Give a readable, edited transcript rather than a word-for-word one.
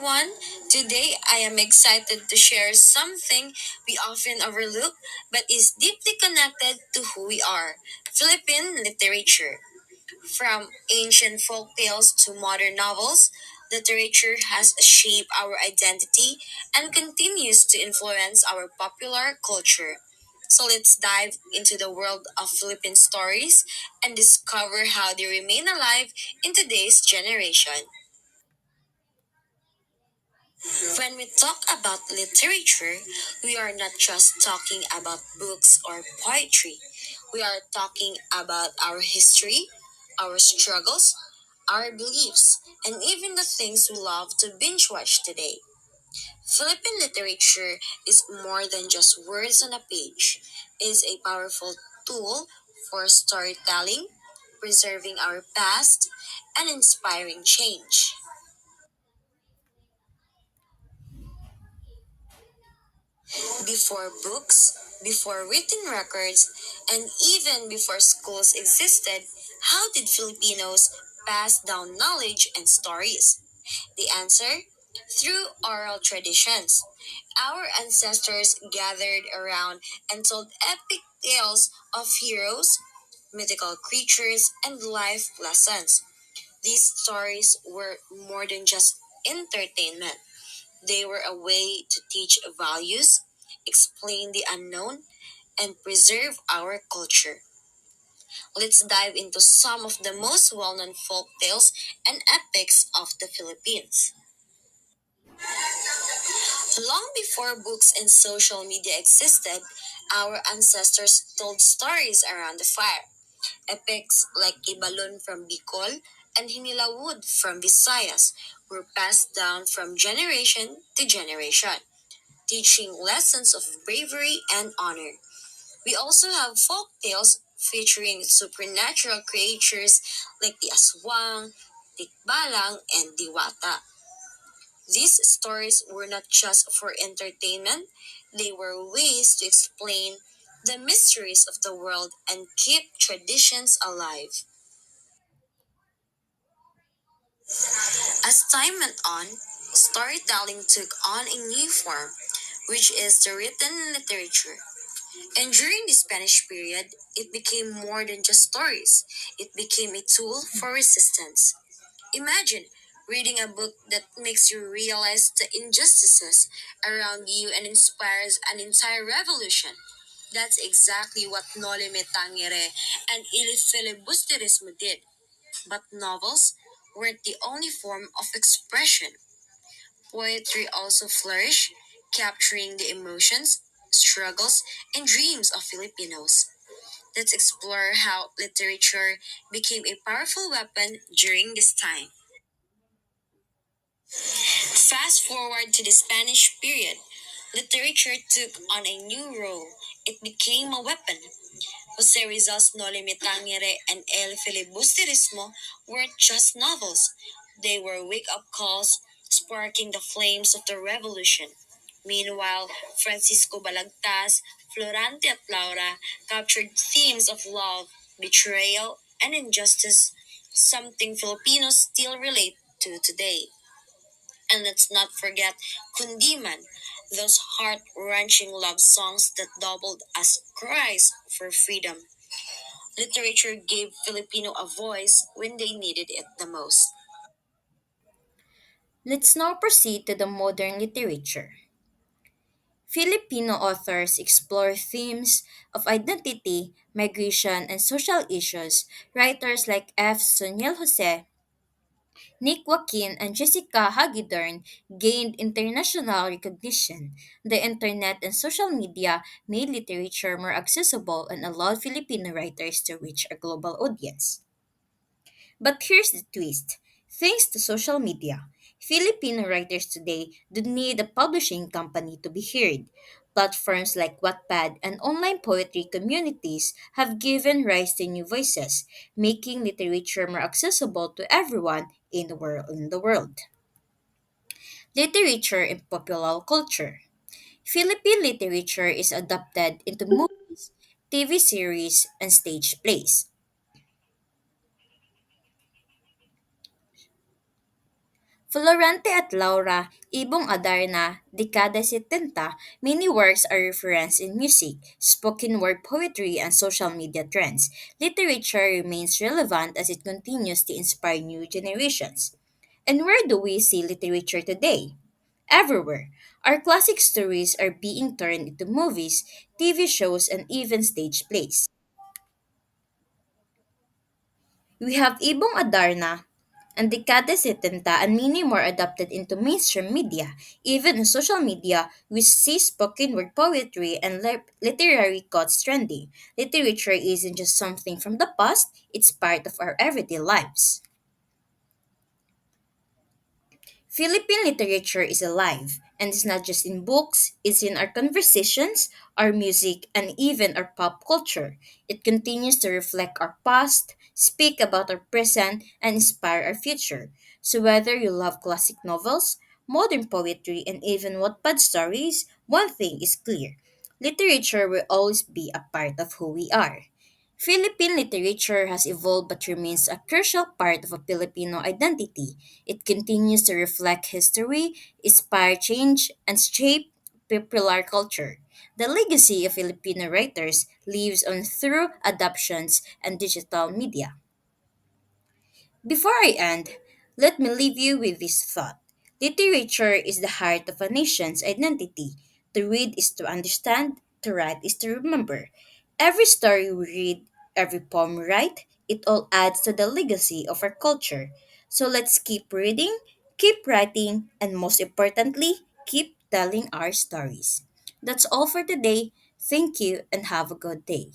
everyone. Today I am excited to share something we often overlook but is deeply connected to who we are Philippine literature. From ancient folk tales to modern novels, literature has shaped our identity and continues to influence our popular culture. So let's dive into the world of Philippine stories and discover how they remain alive in today's generation. When we talk about literature, we are not just talking about books or poetry. We are talking about our history, our struggles, our beliefs, and even the things we love to binge watch today. Philippine literature is more than just words on a page. It is a powerful tool for storytelling, preserving our past, and inspiring change. Before books, before written records, and even before schools existed, how did Filipinos pass down knowledge and stories? The answer? Through oral traditions. Our ancestors gathered around and told epic tales of heroes, mythical creatures, and life lessons. These stories were more than just entertainment. They were a way to teach values, explain the unknown, and preserve our culture. Let's dive into some of the most well known folk tales and epics of the Philippines. Long before books and social media existed, our ancestors told stories around the fire. Epics like Ibalon from Bicol and Hinilawud from Visayas were passed down from generation to generation, teaching lessons of bravery and honor. We also have folk tales featuring supernatural creatures like the Aswang, Tikbalang, and Diwata. These stories were not just for entertainment, they were ways to explain the mysteries of the world and keep traditions alive. As time went on, storytelling took on a new form, which is the written literature. And during the Spanish period, it became more than just stories. It became a tool for resistance. Imagine reading a book that makes you realize the injustices around you and inspires an entire revolution. That's exactly what Noli Me Tangere and Il Filibusterismo did. But novels weren't the only form of expression. Poetry also flourished, capturing the emotions, struggles, and dreams of Filipinos. Let's explore how literature became a powerful weapon during this time. Fast forward to the Spanish period, literature took on a new role. It became a weapon. Jose Rizal's Noli Me Tangere and El Filibusterismo weren't just novels. They were wake-up calls, sparking the flames of the revolution. Meanwhile, Francisco Balagtas, Florante at Laura captured themes of love, betrayal, and injustice, something Filipinos still relate to today. And let's not forget Kundiman, those heart wrenching love songs that doubled as cries for freedom. Literature gave Filipino a voice when they needed it the most. Let's now proceed to the modern literature. Filipino authors explore themes of identity, migration, and social issues. Writers like F. Suniel Jose, Nick Joaquin, and Jessica Hagedorn gained international recognition. The internet and social media made literature more accessible and allowed Filipino writers to reach a global audience. But here's the twist. Thanks to social media, Filipino writers today don't need a publishing company to be heard. Platforms like Wattpad and online poetry communities have given rise to new voices, making literature more accessible to everyone in the world. Literature and popular culture. Philippine literature is adapted into movies, TV series, and stage plays. Florante at Laura, Ibong Adarna, Dekada 70, many works are referenced in music, spoken word poetry, and social media trends. Literature remains relevant as it continues to inspire new generations. And where do we see literature today? Everywhere. Our classic stories are being turned into movies, TV shows, and even stage plays. We have Ibong Adarna and Dekada 70 and many more adapted into mainstream media. Even in social media, we see spoken word poetry and literary quotes trending. Literature isn't just something from the past, it's part of our everyday lives. Philippine literature is alive, and it's not just in books, it's in our conversations, our music, and even our pop culture. It continues to reflect our past, speak about our present, and inspire our future. So whether you love classic novels, modern poetry, and even Wattpad stories, one thing is clear. Literature will always be a part of who we are. Philippine literature has evolved but remains a crucial part of a Filipino identity. It continues to reflect history, inspire change, and shape popular culture. The legacy of Filipino writers lives on through adaptations and digital media. Before I end, let me leave you with this thought. Literature is the heart of a nation's identity. To read is to understand, to write is to remember. Every story we read, every poem we write, it all adds to the legacy of our culture. So let's keep reading, keep writing, and most importantly, keep telling our stories. That's all for today. Thank you and have a good day.